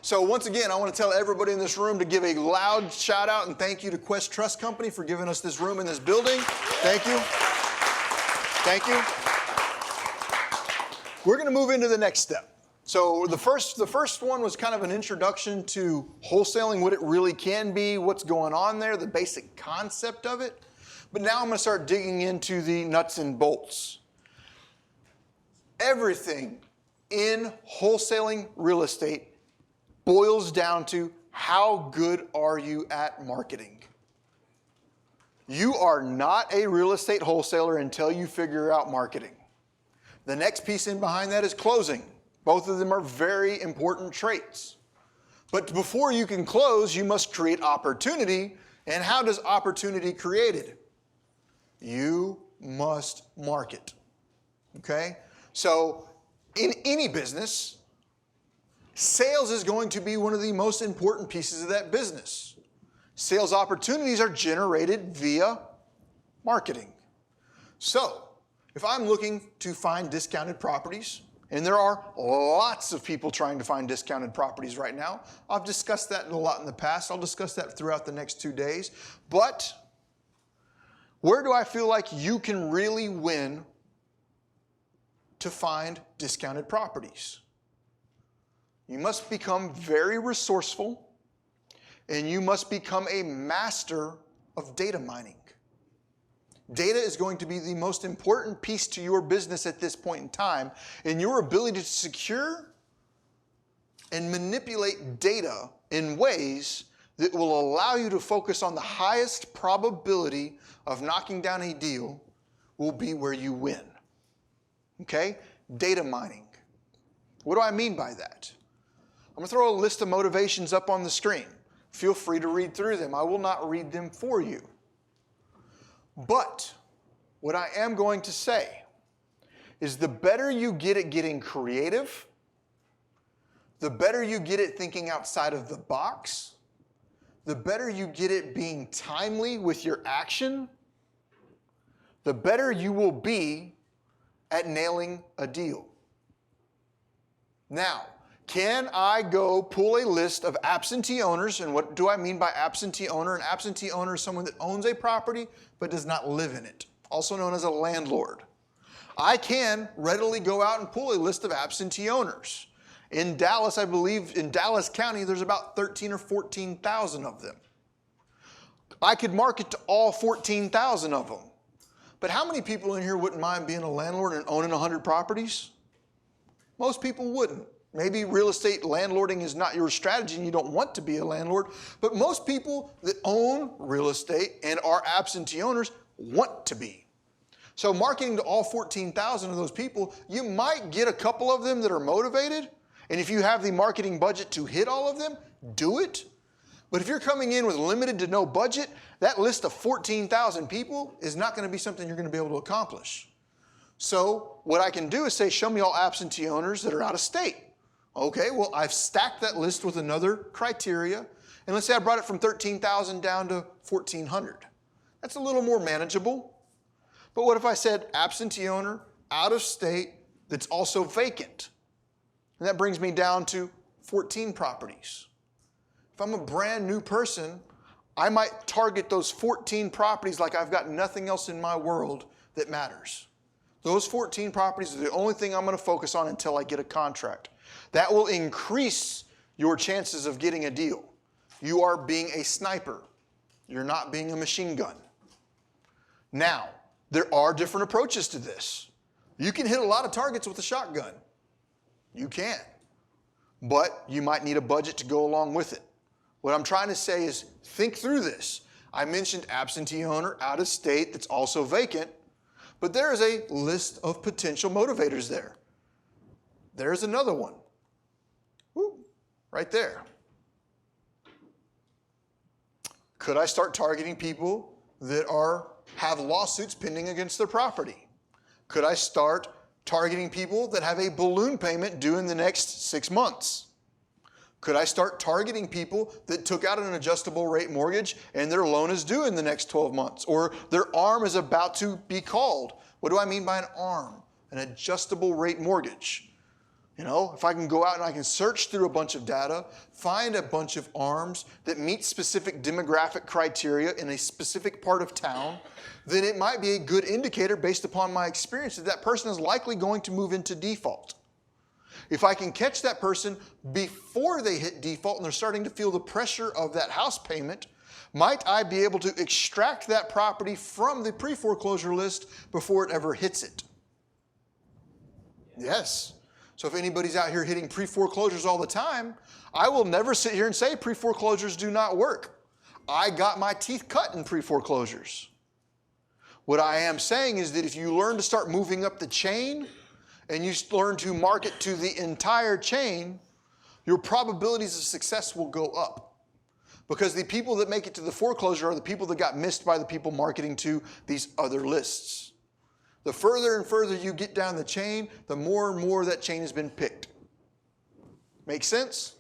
So once again, I want to tell everybody in this room to give a loud shout out and thank you to Quest Trust Company for giving us this room in this building. Thank you. Thank you. We're going to move into the next step. So the first one was kind of an introduction to wholesaling, what it really can be, what's going on there, the basic concept of it. But now I'm going to start digging into the nuts and bolts. Everything in wholesaling real estate boils down to how good are you at marketing? You are not a real estate wholesaler until you figure out marketing. The next piece in behind that is closing. Both of them are very important traits. But before you can close, you must create opportunity. And how does opportunity created? You must market. Okay? So in any business, sales is going to be one of the most important pieces of that business. Sales opportunities are generated via marketing. So, if I'm looking to find discounted properties, and there are lots of people trying to find discounted properties right now. I've discussed that a lot in the past. I'll discuss that throughout the next 2 days. But where do I feel like you can really win to find discounted properties? You must become very resourceful, and you must become a master of data mining. Data is going to be the most important piece to your business at this point in time, and your ability to secure and manipulate data in ways that will allow you to focus on the highest probability of knocking down a deal will be where you win. Okay? Data mining. What do I mean by that? I'm going to throw a list of motivations up on the screen. Feel free to read through them. I will not read them for you. But what I am going to say is the better you get at getting creative, the better you get at thinking outside of the box, the better you get at being timely with your action, the better you will be at nailing a deal. Now, can I go pull a list of absentee owners? And what do I mean by absentee owner? An absentee owner is someone that owns a property but does not live in it, also known as a landlord. I can readily go out and pull a list of absentee owners. In Dallas, I believe, in Dallas County, there's about 13 or 14,000 of them. I could market to all 14,000 of them. But how many people in here wouldn't mind being a landlord and owning 100 properties? Most people wouldn't. Maybe real estate landlording is not your strategy and you don't want to be a landlord, but most people that own real estate and are absentee owners want to be. So marketing to all 14,000 of those people, you might get a couple of them that are motivated, and if you have the marketing budget to hit all of them, do it. But if you're coming in with limited to no budget, that list of 14,000 people is not going to be something you're going to be able to accomplish. So what I can do is say, show me all absentee owners that are out of state. Okay, well, I've stacked that list with another criteria, and let's say I brought it from 13,000 down to 1,400. That's a little more manageable. But what if I said absentee owner, out of state, that's also vacant? And that brings me down to 14 properties. If I'm a brand new person, I might target those 14 properties like I've got nothing else in my world that matters. Those 14 properties are the only thing I'm going to focus on until I get a contract. That will increase your chances of getting a deal. You are being a sniper. You're not being a machine gun. Now, there are different approaches to this. You can hit a lot of targets with a shotgun. You can. But you might need a budget to go along with it. What I'm trying to say is think through this. I mentioned absentee owner, out of state, that's also vacant. But there is a list of potential motivators there. There's another one. Woo, right there. Could I start targeting people that have lawsuits pending against their property? Could I start targeting people that have a balloon payment due in the next 6 months? Could I start targeting people that took out an adjustable rate mortgage and their loan is due in the next 12 months, or their ARM is about to be called? What do I mean by an ARM? An adjustable rate mortgage. You know, if I can go out and I can search through a bunch of data, find a bunch of arms that meet specific demographic criteria in a specific part of town, then it might be a good indicator based upon my experience that that person is likely going to move into default. If I can catch that person before they hit default and they're starting to feel the pressure of that house payment, might I be able to extract that property from the pre-foreclosure list before it ever hits it? Yes. So if anybody's out here hitting pre-foreclosures all the time, I will never sit here and say pre-foreclosures do not work. I got my teeth cut in pre-foreclosures. What I am saying is that if you learn to start moving up the chain and you learn to market to the entire chain, your probabilities of success will go up. Because the people that make it to the foreclosure are the people that got missed by the people marketing to these other lists. The further and further you get down the chain, the more and more that chain has been picked. Make sense?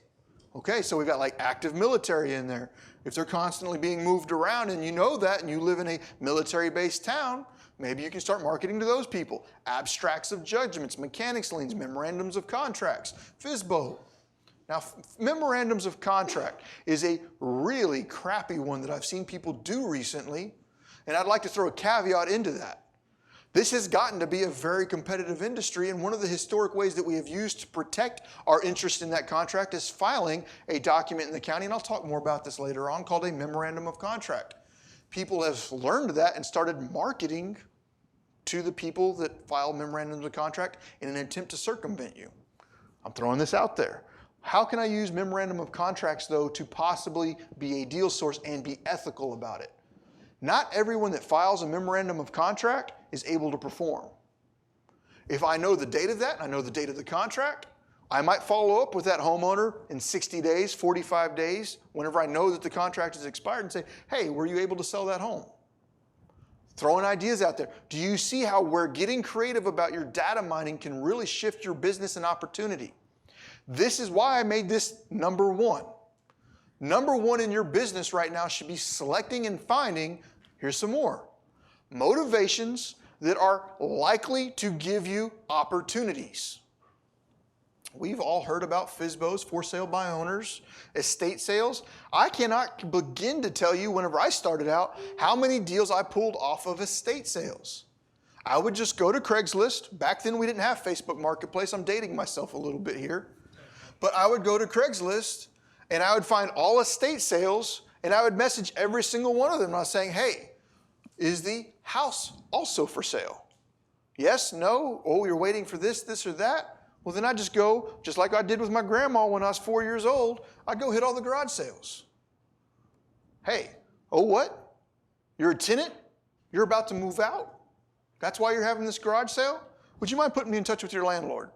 Okay, so we've got like active military in there. If they're constantly being moved around and you know that and you live in a military-based town, maybe you can start marketing to those people. Abstracts of judgments, mechanics liens, memorandums of contracts, FSBO. Now, memorandums of contract is a really crappy one that I've seen people do recently, and I'd like to throw a caveat into that. This has gotten to be a very competitive industry, and one of the historic ways that we have used to protect our interest in that contract is filing a document in the county, and I'll talk more about this later on, called a memorandum of contract. People have learned that and started marketing to the people that file memorandums of contract in an attempt to circumvent you. I'm throwing this out there. How can I use memorandum of contracts, though, to possibly be a deal source and be ethical about it? Not everyone that files a memorandum of contract is able to perform. If I know the date of that, and I know the date of the contract, I might follow up with that homeowner in 60 days, 45 days, whenever I know that the contract is expired and say, hey, were you able to sell that home? Throwing ideas out there. Do you see how we're getting creative about your data mining can really shift your business and opportunity? This is why I made this number one. Number one in your business right now should be selecting and finding, here's some more, motivations that are likely to give you opportunities. We've all heard about FSBOs, for sale by owners, estate sales. I cannot begin to tell you whenever I started out how many deals I pulled off of estate sales. I would just go to Craigslist. Back then we didn't have Facebook Marketplace. I'm dating myself a little bit here. But I would go to Craigslist and I would find all estate sales and I would message every single one of them. And I was saying, hey, is the house also for sale? Yes, no, oh, you're waiting for this, this, or that? Well, then I just go, just like I did with my grandma when I was 4 years old, I'd go hit all the garage sales. Hey, oh what? You're a tenant? You're about to move out? That's why you're having this garage sale? Would you mind putting me in touch with your landlord?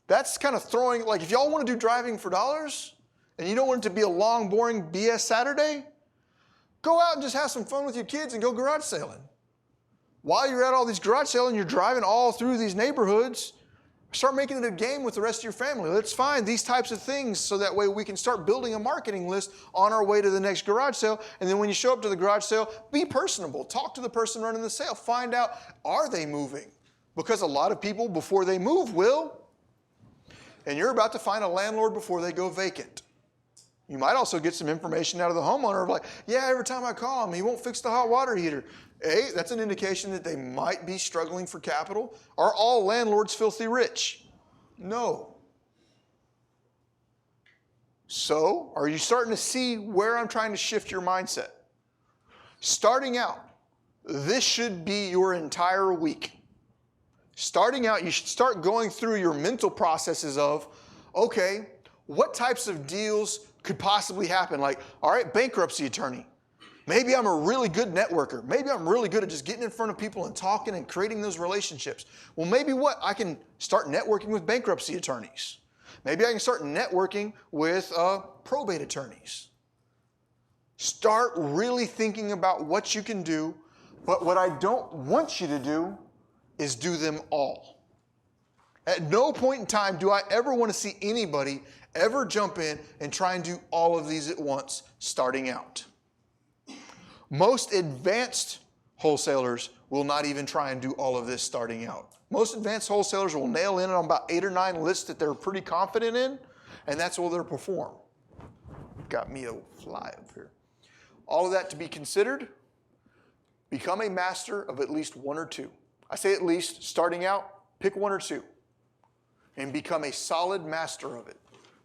That's kind of throwing, like if y'all want to do driving for dollars and you don't want it to be a long, boring BS Saturday, go out and just have some fun with your kids and go garage sailing. While you're at all these garage sales and you're driving all through these neighborhoods, start making it a game with the rest of your family. Let's find these types of things so that way we can start building a marketing list on our way to the next garage sale. And then when you show up to the garage sale, be personable. Talk to the person running the sale. Find out, are they moving? Because a lot of people, before they move, will. And you're about to find a landlord before they go vacant. You might also get some information out of the homeowner of like, yeah, every time I call him, he won't fix the hot water heater. A, that's an indication that they might be struggling for capital. Are all landlords filthy rich? No. So, are you starting to see where I'm trying to shift your mindset? Starting out, this should be your entire week. Starting out, you should start going through your mental processes of, okay, what types of deals could possibly happen? Like, all right, bankruptcy attorney. Maybe I'm a really good networker. Maybe I'm really good at just getting in front of people and talking and creating those relationships. Well, maybe what? I can start networking with bankruptcy attorneys. Maybe I can start networking with probate attorneys. Start really thinking about what you can do, but what I don't want you to do is do them all. At no point in time do I ever want to see anybody ever jump in and try and do all of these at once starting out. Most advanced wholesalers will not even try and do all of this starting out. Most advanced wholesalers will nail in on about 8 or 9 lists that they're pretty confident in, and that's what they'll perform. Got me a fly up here. All of that to be considered. Become a master of at least 1 or 2. I say at least, starting out, pick 1 or 2 and become a solid master of it.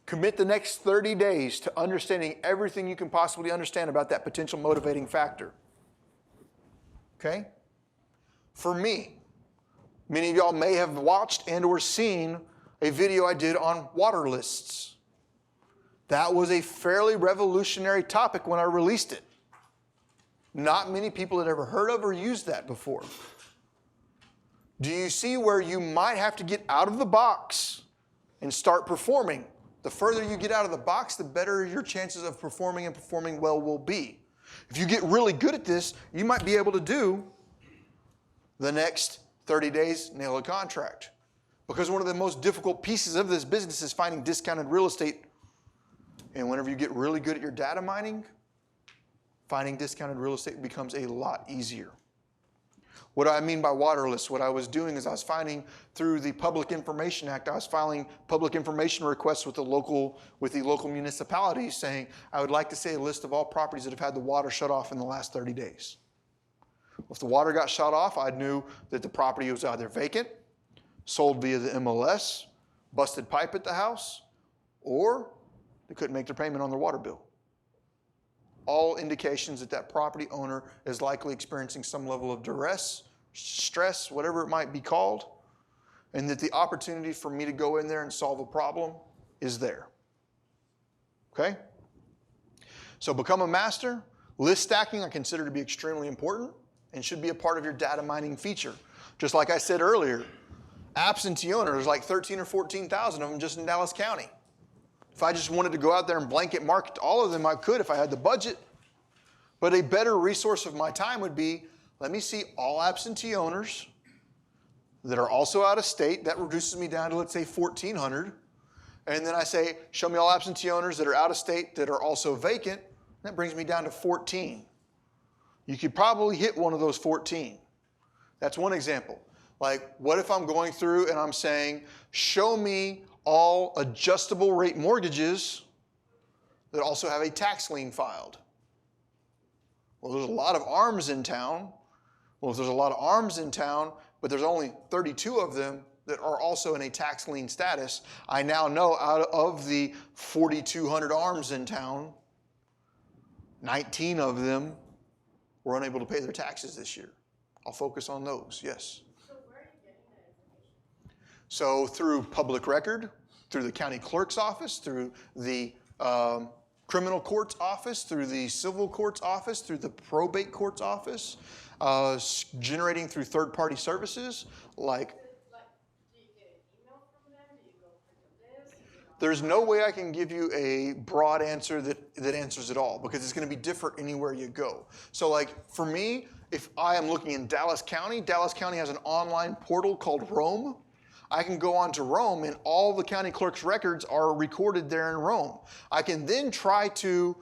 Commit the next 30 days to understanding everything you can possibly understand about that potential motivating factor. Okay? For me, many of y'all may have watched and or seen a video I did on water lists. That was a fairly revolutionary topic when I released it. Not many people had ever heard of or used that before. Do you see where you might have to get out of the box and start performing? The further you get out of the box, the better your chances of performing and performing well will be. If you get really good at this, you might be able to do the next 30 days, nail a contract. Because one of the most difficult pieces of this business is finding discounted real estate. And whenever you get really good at your data mining, finding discounted real estate becomes a lot easier. What do I mean by water lists? What I was doing is I was finding through the Public Information Act, I was filing public information requests with the local municipalities saying, I would like to see a list of all properties that have had the water shut off in the last 30 days. If the water got shut off, I knew that the property was either vacant, sold via the MLS, busted pipe at the house, or they couldn't make their payment on their water bill. All indications that that property owner is likely experiencing some level of duress, stress, whatever it might be called, and that the opportunity for me to go in there and solve a problem is there. Okay? So become a master. List stacking I consider to be extremely important and should be a part of your data mining feature. Just like I said earlier, absentee owners, like 13 or 14,000 of them just in Dallas County. If I just wanted to go out there and blanket market all of them, I could if I had the budget. But a better resource of my time would be, let me see all absentee owners that are also out of state. That reduces me down to, let's say, 1,400. And then I say, show me all absentee owners that are out of state that are also vacant. That brings me down to 14. You could probably hit one of those 14. That's one example. Like, what if I'm going through and I'm saying, show me all adjustable rate mortgages that also have a tax lien filed? Well, there's a lot of ARMs in town. Well, if there's a lot of ARMs in town, but there's only 32 of them that are also in a tax lien status, I now know out of the 4,200 ARMs in town, 19 of them were unable to pay their taxes this year. I'll focus on those, yes. So where are you getting that information? So through public record, through the county clerk's office, through the criminal court's office, through the civil court's office, through the probate court's office, generating through third-party services like. Do you get an email from them? Do you go print a list? There's no way I can give you a broad answer that answers it all, because it's going to be different anywhere you go. So like for me, if I am looking in Dallas County has an online portal called Rome. I can go on to Rome and all the county clerk's records are recorded there in Rome. I can then try to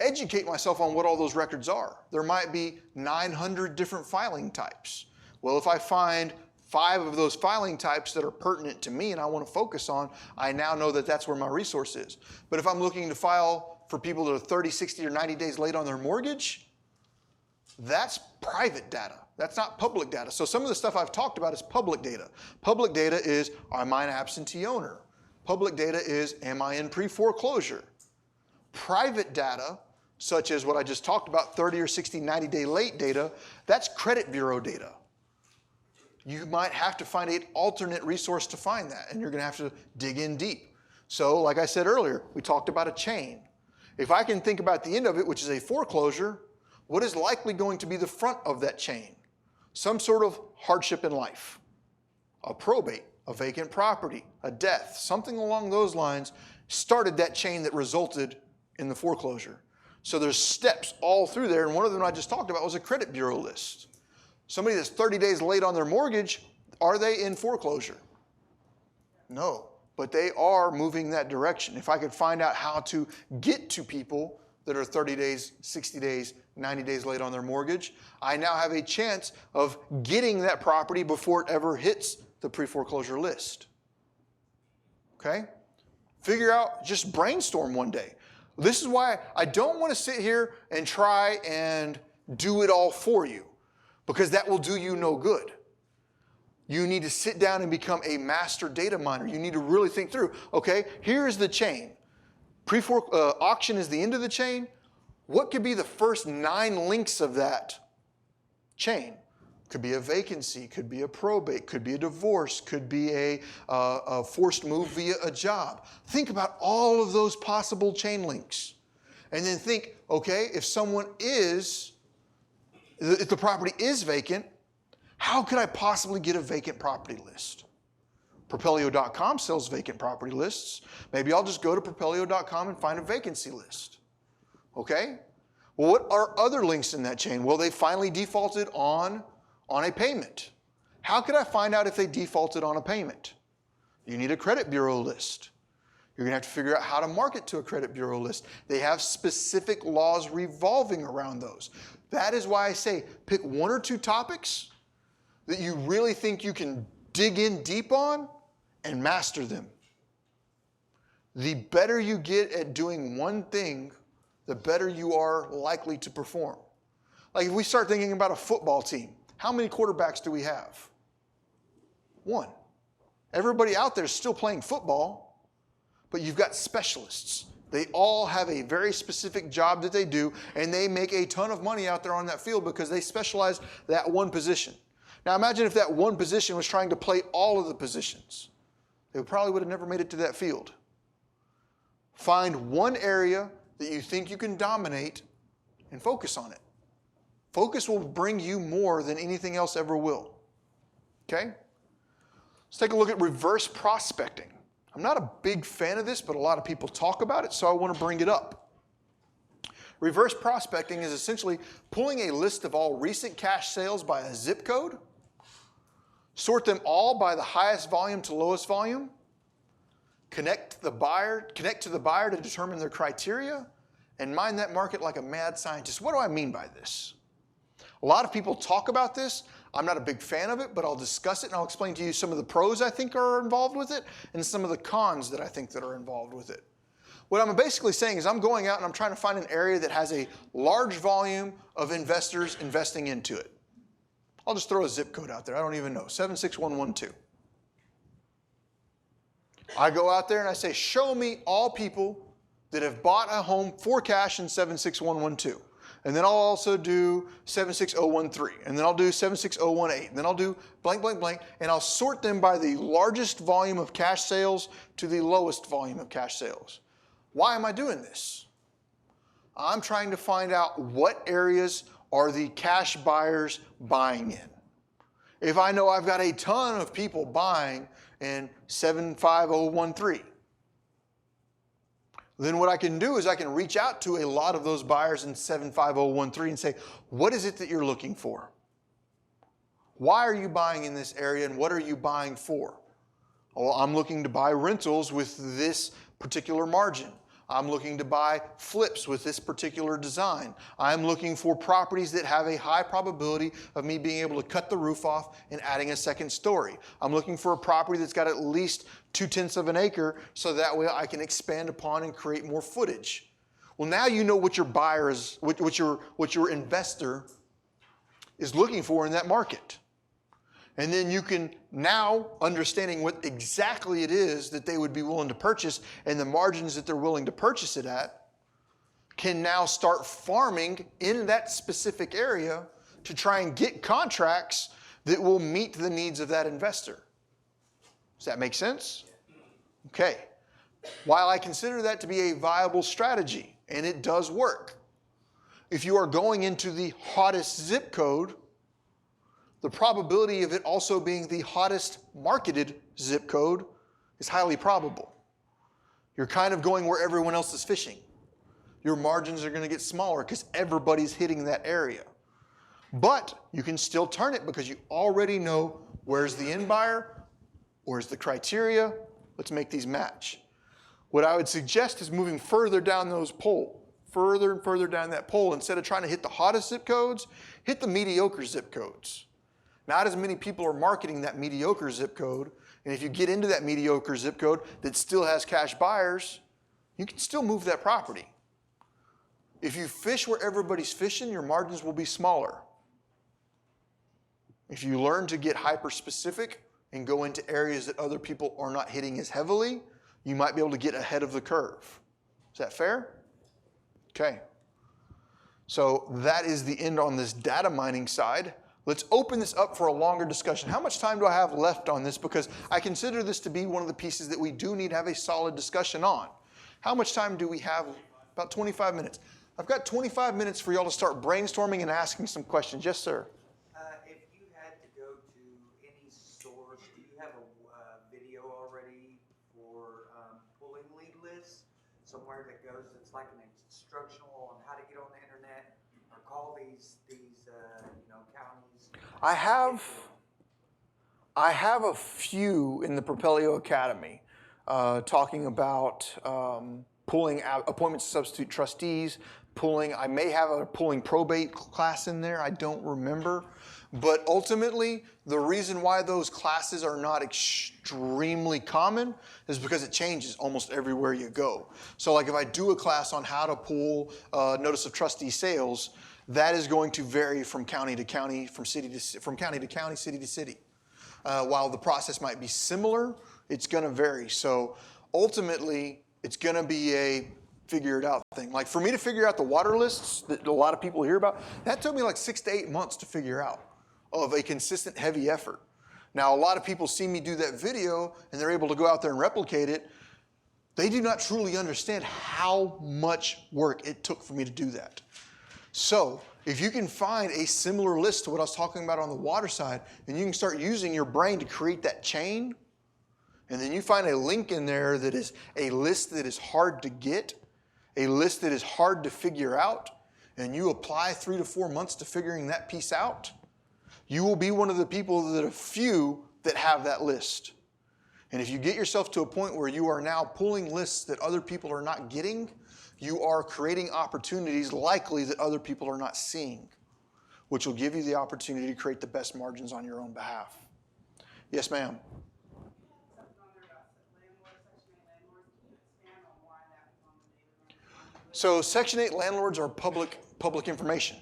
educate myself on what all those records are. There might be 900 different filing types. Well, if I find 5 of those filing types that are pertinent to me and I want to focus on, I now know that that's where my resource is. But if I'm looking to file for people that are 30, 60, or 90 days late on their mortgage, that's private data. That's not public data. So some of the stuff I've talked about is public data. Public data is, am I an absentee owner? Public data is, am I in pre-foreclosure? Private data, such as what I just talked about, 30 or 60, 90-day late data, that's credit bureau data. You might have to find an alternate resource to find that, and you're going to have to dig in deep. So like I said earlier, we talked about a chain. If I can think about the end of it, which is a foreclosure, what is likely going to be the front of that chain? Some sort of hardship in life, a probate, a vacant property, a death, something along those lines started that chain that resulted in the foreclosure. So there's steps all through there, and one of them I just talked about was a credit bureau list. Somebody that's 30 days late on their mortgage, are they in foreclosure? No, but they are moving that direction. If I could find out how to get to people that are 30 days, 60 days, 90 days late on their mortgage, I now have a chance of getting that property before it ever hits the pre-foreclosure list. Okay? Figure out, just brainstorm one day. This is why I don't want to sit here and try and do it all for you, because that will do you no good. You need to sit down and become a master data miner. You need to really think through, okay, here's the chain. Auction is the end of the chain. What could be the first 9 links of that chain? Could be a vacancy, could be a probate, could be a divorce, could be a forced move via a job. Think about all of those possible chain links. And then think, okay, if the property is vacant, how could I possibly get a vacant property list? Propelio.com sells vacant property lists. Maybe I'll just go to Propelio.com and find a vacancy list. Okay? Well, what are other links in that chain? Well, they finally defaulted on a payment. How could I find out if they defaulted on a payment? You need a credit bureau list. You're going to have to figure out how to market to a credit bureau list. They have specific laws revolving around those. That is why I say pick 1 or 2 topics that you really think you can dig in deep on and master them. The better you get at doing one thing, the better you are likely to perform. Like if we start thinking about a football team, how many quarterbacks do we have? 1. Everybody out there is still playing football, but you've got specialists. They all have a very specific job that they do, and they make a ton of money out there on that field because they specialize that one position. Now imagine if that one position was trying to play all of the positions. They probably would have never made it to that field. Find one area that you think you can dominate and focus on it. Focus will bring you more than anything else ever will. Okay? Let's take a look at reverse prospecting. I'm not a big fan of this, but a lot of people talk about it, so I want to bring it up. Reverse prospecting is essentially pulling a list of all recent cash sales by a zip code, sort them all by the highest volume to lowest volume, connect to the buyer to determine their criteria, and mine that market like a mad scientist. What do I mean by this? A lot of people talk about this. I'm not a big fan of it, but I'll discuss it and I'll explain to you some of the pros I think are involved with it and some of the cons that I think that are involved with it. What I'm basically saying is I'm going out and I'm trying to find an area that has a large volume of investors investing into it. I'll just throw a zip code out there. I don't even know, 76112. I go out there and I say, show me all people that have bought a home for cash in 76112. And then I'll also do 76013, and then I'll do 76018, and then I'll do blank, blank, blank, and I'll sort them by the largest volume of cash sales to the lowest volume of cash sales. Why am I doing this? I'm trying to find out what areas are the cash buyers buying in. If I know I've got a ton of people buying in 75013, then what I can do is I can reach out to a lot of those buyers in 75013 and say, what is it that you're looking for? Why are you buying in this area and what are you buying for? Well, I'm looking to buy rentals with this particular margin. I'm looking to buy flips with this particular design. I'm looking for properties that have a high probability of me being able to cut the roof off and adding a second story. I'm looking for a property that's got at least 2/10 of an acre so that way I can expand upon and create more footage. Well, now you know what your buyer is, what your investor is looking for in that market. And then you can now, understanding what exactly it is that they would be willing to purchase and the margins that they're willing to purchase it at, can now start farming in that specific area to try and get contracts that will meet the needs of that investor. Does that make sense? Okay. While I consider that to be a viable strategy, and it does work, if you are going into the hottest zip code, the probability of it also being the hottest marketed zip code is highly probable. You're kind of going where everyone else is fishing. Your margins are going to get smaller because everybody's hitting that area. But you can still turn it because you already know where's the end buyer, where's the criteria, let's make these match. What I would suggest is moving further down those pole, further and further down that pole. Instead of trying to hit the hottest zip codes, hit the mediocre zip codes. Not as many people are marketing that mediocre zip code. And if you get into that mediocre zip code that still has cash buyers, you can still move that property. If you fish where everybody's fishing, your margins will be smaller. If you learn to get hyper-specific and go into areas that other people are not hitting as heavily, you might be able to get ahead of the curve. Is that fair? Okay. So that is the end on this data mining side. Let's open this up for a longer discussion. How much time do I have left on this? Because I consider this to be one of the pieces that we do need to have a solid discussion on. How much time do we have? About 25 minutes. I've got 25 minutes for y'all to start brainstorming and asking some questions. Yes, sir. If you had to go to any source, do you have a video already for pulling lead lists? Somewhere that goes, it's like an instructional on how to get on the internet or call these counties? I have a few in the Propelio Academy talking about pulling out appointments to substitute trustees, I may have a pulling probate class in there, I don't remember. But ultimately, the reason why those classes are not extremely common is because it changes almost everywhere you go. So like if I do a class on how to pull notice of trustee sales, that is going to vary from county to county, from county to county, city to city. While the process might be similar, it's going to vary. So ultimately, it's going to be a figure it out thing. Like for me to figure out the water lists that a lot of people hear about, that took me like 6 to 8 months to figure out of a consistent heavy effort. Now, a lot of people see me do that video and they're able to go out there and replicate it. They do not truly understand how much work it took for me to do that. So if you can find a similar list to what I was talking about on the water side, and you can start using your brain to create that chain, and then you find a link in there that is a list that is hard to get, a list that is hard to figure out, and you apply 3 to 4 months to figuring that piece out, you will be one of the people that are few that have that list. And if you get yourself to a point where you are now pulling lists that other people are not getting, you are creating opportunities likely that other people are not seeing, which will give you the opportunity to create the best margins on your own behalf. Yes, ma'am. So Section 8 landlords are public information.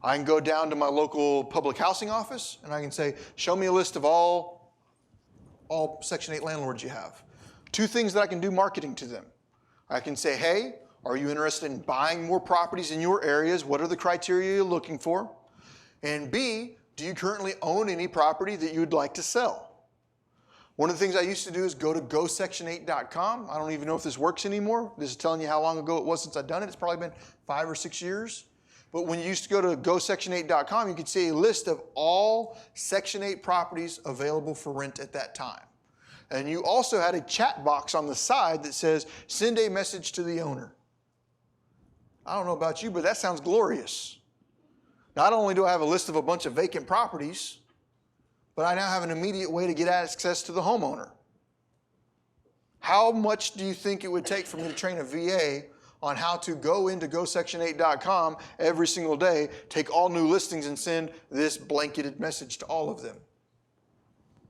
I can go down to my local public housing office and I can say, show me a list of all Section 8 landlords you have. 2 things that I can do marketing to them. I can say, hey, are you interested in buying more properties in your areas? What are the criteria you're looking for? And B, do you currently own any property that you'd like to sell? One of the things I used to do is go to gosection8.com. I don't even know if this works anymore. This is telling you how long ago it was since I've done it. It's probably been 5 or 6 years. But when you used to go to gosection8.com, you could see a list of all Section 8 properties available for rent at that time. And you also had a chat box on the side that says, send a message to the owner. I don't know about you, but that sounds glorious. Not only do I have a list of a bunch of vacant properties, but I now have an immediate way to get access to the homeowner. How much do you think it would take for me to train a VA on how to go into gosection8.com every single day, take all new listings and send this blanketed message to all of them?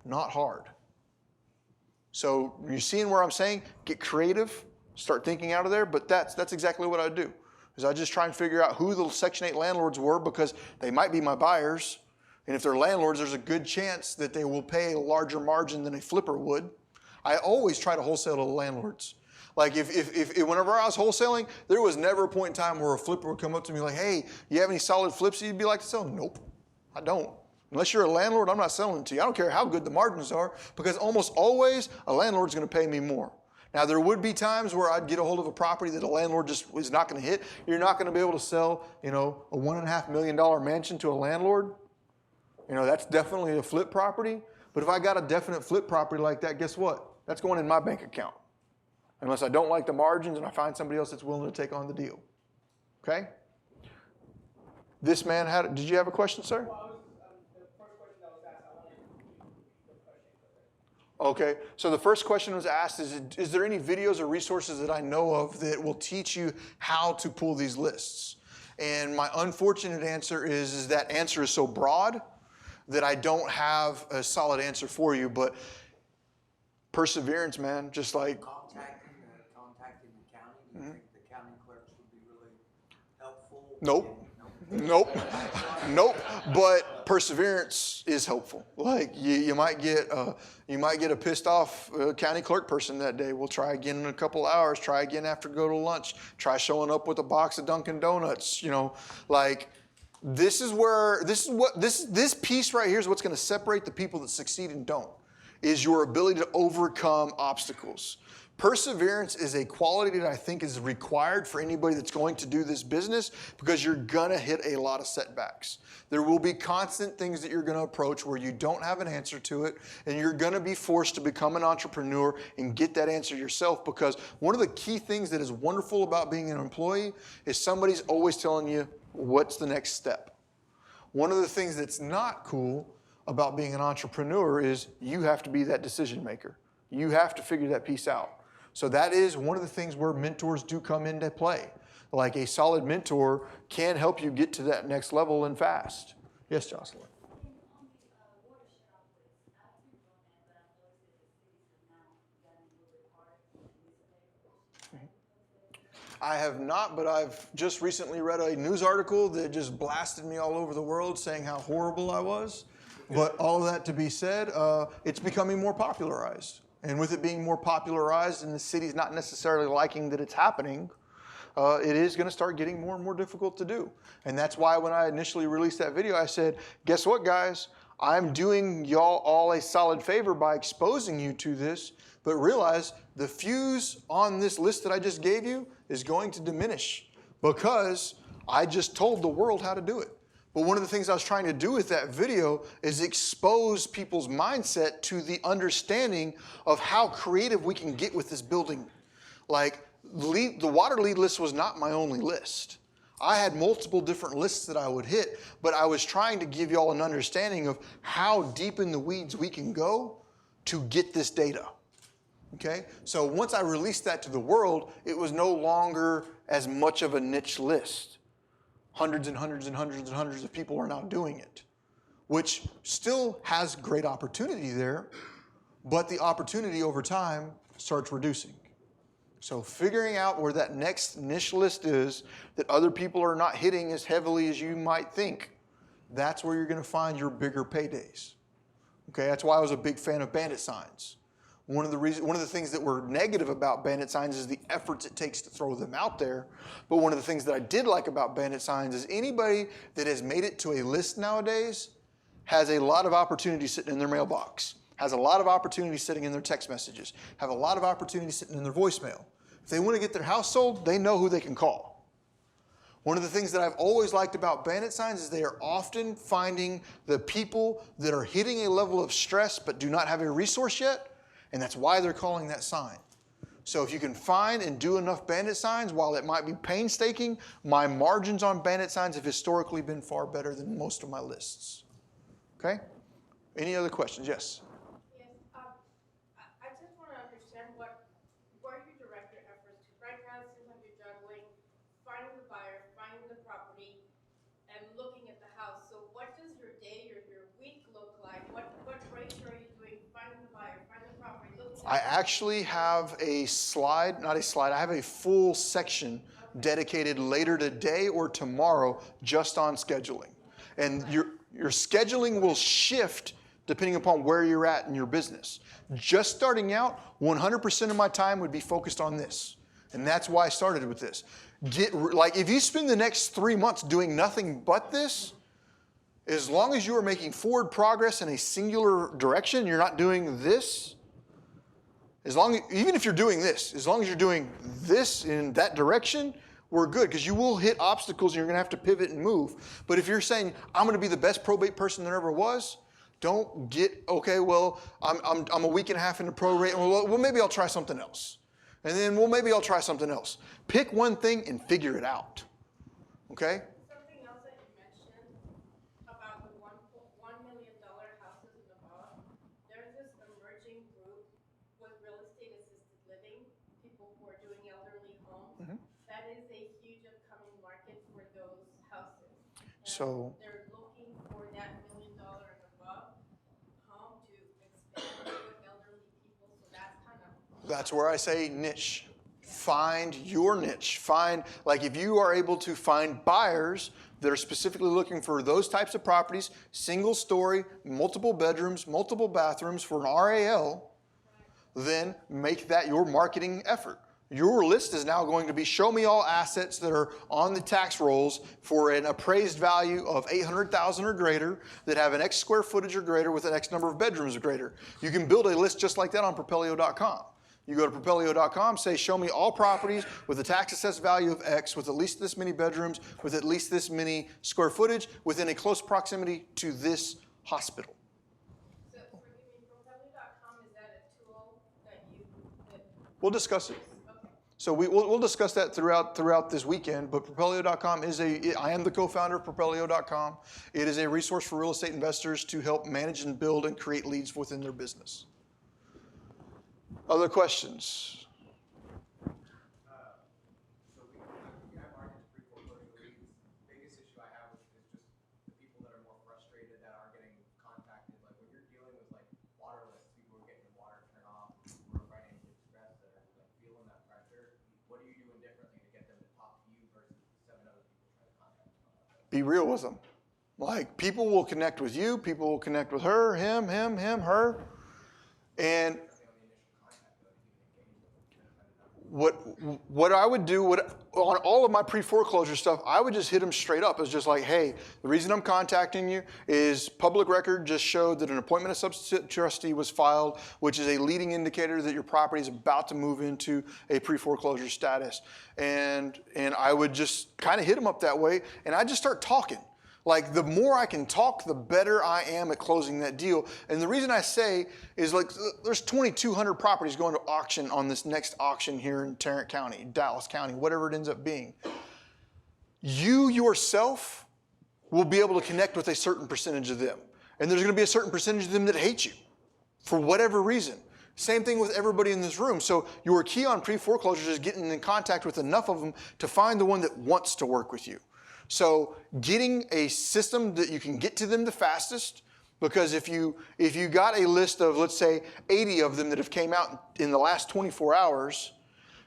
Not hard. So you're seeing where I'm saying, get creative, start thinking out of there, but that's exactly what I do. Is I just try and figure out who the Section 8 landlords were because they might be my buyers. And if they're landlords, there's a good chance that they will pay a larger margin than a flipper would. I always try to wholesale to the landlords. Like if whenever I was wholesaling, there was never a point in time where a flipper would come up to me like, hey, you have any solid flips you'd be like to sell? Nope, I don't. Unless you're a landlord, I'm not selling it to you. I don't care how good the margins are because almost always a landlord's going to pay me more. Now, there would be times where I'd get a hold of a property that a landlord just is not going to hit. You're not going to be able to sell, a $1.5 million mansion to a landlord. That's definitely a flip property. But if I got a definite flip property like that, guess what? That's going in my bank account. Unless I don't like the margins and I find somebody else that's willing to take on the deal. Okay? This man did you have a question, sir? Okay, so the first question was asked is there any videos or resources that I know of that will teach you how to pull these lists? And my unfortunate answer is that answer is so broad that I don't have a solid answer for you, but perseverance, man, just like, Contacting the county, do you think the county clerks would be really helpful? nope. No. Nope, nope. But perseverance is helpful. Like you might get a pissed off county clerk person that day. We'll try again in a couple hours. Try again after go to lunch. Try showing up with a box of Dunkin' Donuts. Like this piece right here is what's going to separate the people that succeed and don't. Is your ability to overcome obstacles. Perseverance is a quality that I think is required for anybody that's going to do this business because you're going to hit a lot of setbacks. There will be constant things that you're going to approach where you don't have an answer to it, and you're going to be forced to become an entrepreneur and get that answer yourself, because one of the key things that is wonderful about being an employee is somebody's always telling you what's the next step. One of the things that's not cool about being an entrepreneur is you have to be that decision maker. You have to figure that piece out. So that is one of the things where mentors do come into play. Like a solid mentor can help you get to that next level and fast. Yes, Jocelyn. I have not, but I've just recently read a news article that just blasted me all over the world saying how horrible I was. But all of that to be said, it's becoming more popularized. And with it being more popularized and the city's not necessarily liking that it's happening, it is going to start getting more and more difficult to do. And that's why when I initially released that video, I said, guess what, guys? I'm doing y'all all a solid favor by exposing you to this, but realize the fuse on this list that I just gave you is going to diminish because I just told the world how to do it. But one of the things I was trying to do with that video is expose people's mindset to the understanding of how creative we can get with this building. Like, the water lead list was not my only list. I had multiple different lists that I would hit, but I was trying to give y'all an understanding of how deep in the weeds we can go to get this data. Okay? So once I released that to the world, it was no longer as much of a niche list. Hundreds and hundreds and hundreds and hundreds of people are now doing it, which still has great opportunity there, but the opportunity over time starts reducing. So figuring out where that next niche list is that other people are not hitting as heavily as you might think, that's where you're going to find your bigger paydays. Okay, that's why I was a big fan of bandit signs. One of the things that were negative about bandit signs is the efforts it takes to throw them out there. But one of the things that I did like about bandit signs is anybody that has made it to a list nowadays has a lot of opportunity sitting in their mailbox, has a lot of opportunity sitting in their text messages, have a lot of opportunity sitting in their voicemail. If they want to get their house sold, they know who they can call. One of the things that I've always liked about bandit signs is they are often finding the people that are hitting a level of stress but do not have a resource yet. And that's why they're calling that sign. So if you can find and do enough bandit signs, while it might be painstaking, my margins on bandit signs have historically been far better than most of my lists. Okay? Any other questions? Yes? Yes, I just want to understand where you direct your efforts to. Right now, it seems like you're juggling finding the buyer, finding the property, and looking at the house. So what does your day or your week look like? What ratio are you doing? Finding the buyer, finding the property, looking at I actually have a slide, not a slide, I have a full section dedicated later today or tomorrow just on scheduling. And your scheduling will shift depending upon where you're at in your business. Just starting out, 100% of my time would be focused on this. And that's why I started with this. If you spend the next 3 months doing nothing but this, as long as you are making forward progress in a singular direction, you're not doing this, even if you're doing this, as long as you're doing this in that direction, we're good, because you will hit obstacles and you're going to have to pivot and move. But if you're saying, I'm going to be the best probate person there ever was, don't get, okay, well, I'm a week and a half into probate, well, maybe I'll try something else. And then, well, maybe I'll try something else. Pick one thing and figure it out, okay? something else that you mentioned about the $1 million houses and above. There's this emerging group with real estate assisted living, people who are doing elderly homes. That is a huge upcoming market for those houses. And So- they're looking for that $1 million and above That's where I say niche. Find your niche. Find, like if you are able to find buyers that are specifically looking for those types of properties, single story, multiple bedrooms, multiple bathrooms for an RAL, then make that your marketing effort. Your list is now going to be show me all assets that are on the tax rolls for an appraised value of $800,000 or greater that have an X square footage or greater with an X number of bedrooms or greater. You can build a list just like that on Propelio.com. You go to Propelio.com, say show me all properties with a tax assessed value of X with at least this many bedrooms, with at least this many square footage, within a close proximity to this hospital. So, forgive me, Propelio.com, is that a tool that We'll discuss it. okay. So we'll discuss that throughout this weekend, but Propelio.com I am the co-founder of Propelio.com. It is a resource for real estate investors to help manage and build and create leads within their business. Other questions? So we have markets pre-foreclosure leads. Biggest issue I have is just the people that are more frustrated that aren't getting contacted. Like when you're dealing with like waterless, people who are getting water turned off, who are financially stressed, that are like feeling that pressure. What are you doing differently to get them to talk to you versus 7 other people trying to contact them? Be real with them. Like people will connect with you, people will connect with her, him, her. And what I would do, on all of my pre-foreclosure stuff, I would just hit them straight up. It's just like, hey, the reason I'm contacting you is public record just showed that an appointment of substitute trustee was filed, which is a leading indicator that your property is about to move into a pre-foreclosure status. And I would just kind of hit them up that way, and I just start talking. Like the more I can talk, the better I am at closing that deal. And the reason I say is like there's 2,200 properties going to auction on this next auction here in Tarrant County, Dallas County, whatever it ends up being. You yourself will be able to connect with a certain percentage of them. And there's going to be a certain percentage of them that hate you for whatever reason. Same thing with everybody in this room. So your key on pre-foreclosures is getting in contact with enough of them to find the one that wants to work with you. So getting a system that you can get to them the fastest, because if you got a list of, let's say, 80 of them that have came out in the last 24 hours,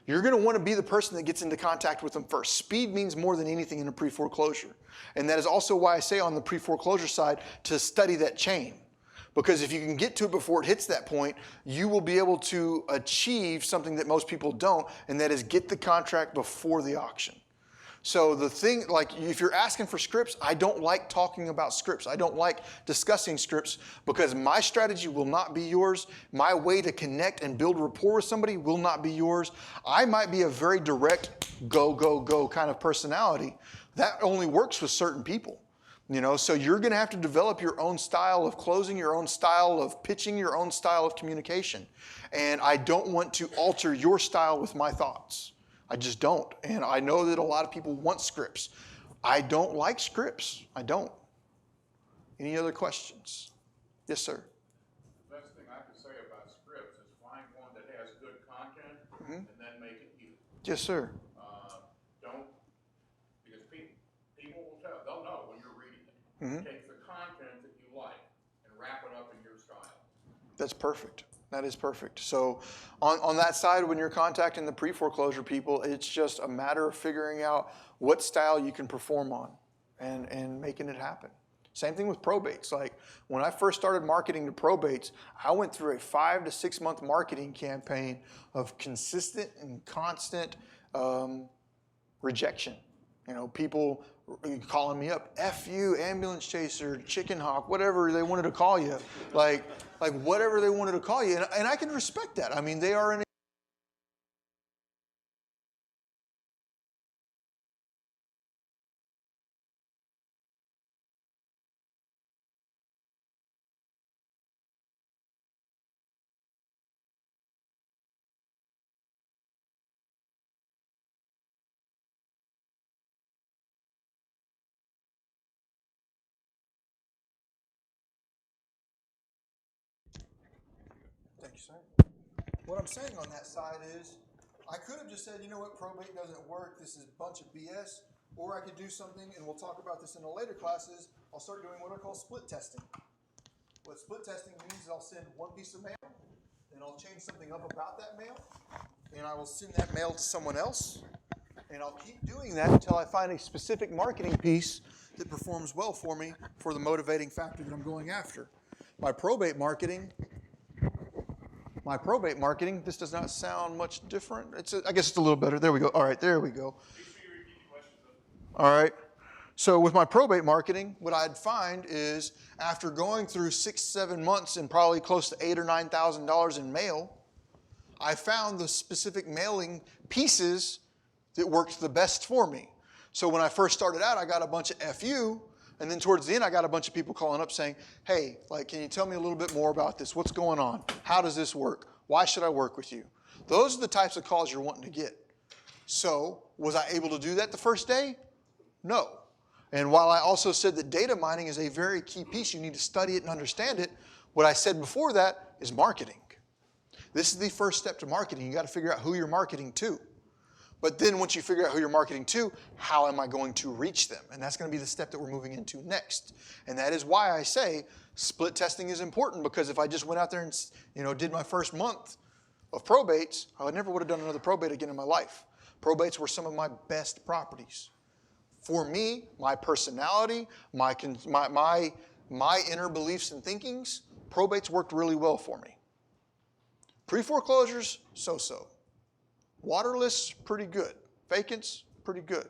you're going to want to be the person that gets into contact with them first. Speed means more than anything in a pre-foreclosure. And that is also why I say on the pre-foreclosure side to study that chain. Because if you can get to it before it hits that point, you will be able to achieve something that most people don't, and that is get the contract before the auction. So the thing, like if you're asking for scripts, I don't like talking about scripts. I don't like discussing scripts because my strategy will not be yours. My way to connect and build rapport with somebody will not be yours. I might be a very direct, go, go, go kind of personality. That only works with certain people. You know, so you're going to have to develop your own style of closing, your own style of pitching, your own style of communication. And I don't want to alter your style with my thoughts. I just don't. And I know that a lot of people want scripts. I don't like scripts. I don't. Any other questions? Yes, sir. The best thing I can say about scripts is find one that has good content and then make it you. Yes, sir. Don't, because people will tell, they'll know when you're reading it. Take the content that you like and wrap it up in your style. That's perfect. That is perfect. So on that side, when you're contacting the pre-foreclosure people, it's just a matter of figuring out what style you can perform on and making it happen. Same thing with probates. Like when I first started marketing to probates, I went through a 5 to 6 month marketing campaign of consistent and constant rejection. You know, people calling me up, F you, ambulance chaser, chicken hawk, whatever they wanted to call you. Like whatever they wanted to call you. And I can respect that. I mean, they are in a Thank you, sir. What I'm saying on that side is, I could have just said, you know what, probate doesn't work, this is a bunch of BS, or I could do something, and we'll talk about this in the later classes, I'll start doing what I call split testing. What split testing means is I'll send one piece of mail, and and I'll change something up about that mail, and I will send that mail to someone else, and I'll keep doing that until I find a specific marketing piece that performs well for me for the motivating factor that I'm going after. My probate marketing, this does not sound much different. I guess it's a little better. There we go. All right, there we go. All right. So with my probate marketing, what I'd find is after going through 6-7 months and probably close to $8,000 or $9,000 in mail, I found the specific mailing pieces that worked the best for me. So when I first started out, I got a bunch of FU, and then towards the end, I got a bunch of people calling up saying, hey, can you tell me a little bit more about this? What's going on? How does this work? Why should I work with you? Those are the types of calls you're wanting to get. So was I able to do that the first day? No. And while I also said that data mining is a very key piece, you need to study it and understand it, what I said before that is marketing. This is the first step to marketing. You got to figure out who you're marketing to. But then once you figure out who you're marketing to, how am I going to reach them? And that's going to be the step that we're moving into next. And that is why I say split testing is important, because if I just went out there and did my first month of probates, I never would have done another probate again in my life. Probates were some of my best properties. For me, my personality, my inner beliefs and thinkings, probates worked really well for me. Pre-foreclosures, so-so. Water lists, pretty good. Vacants, pretty good.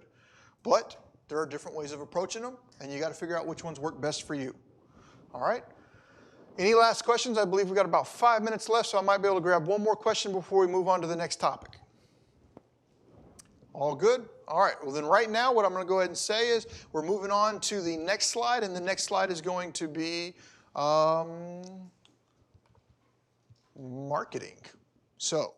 But there are different ways of approaching them, and you got to figure out which ones work best for you. All right? Any last questions? I believe we've got about 5 minutes left, so I might be able to grab one more question before we move on to the next topic. All good? All right. Well, then right now what I'm going to go ahead and say is we're moving on to the next slide, and the next slide is going to be marketing. So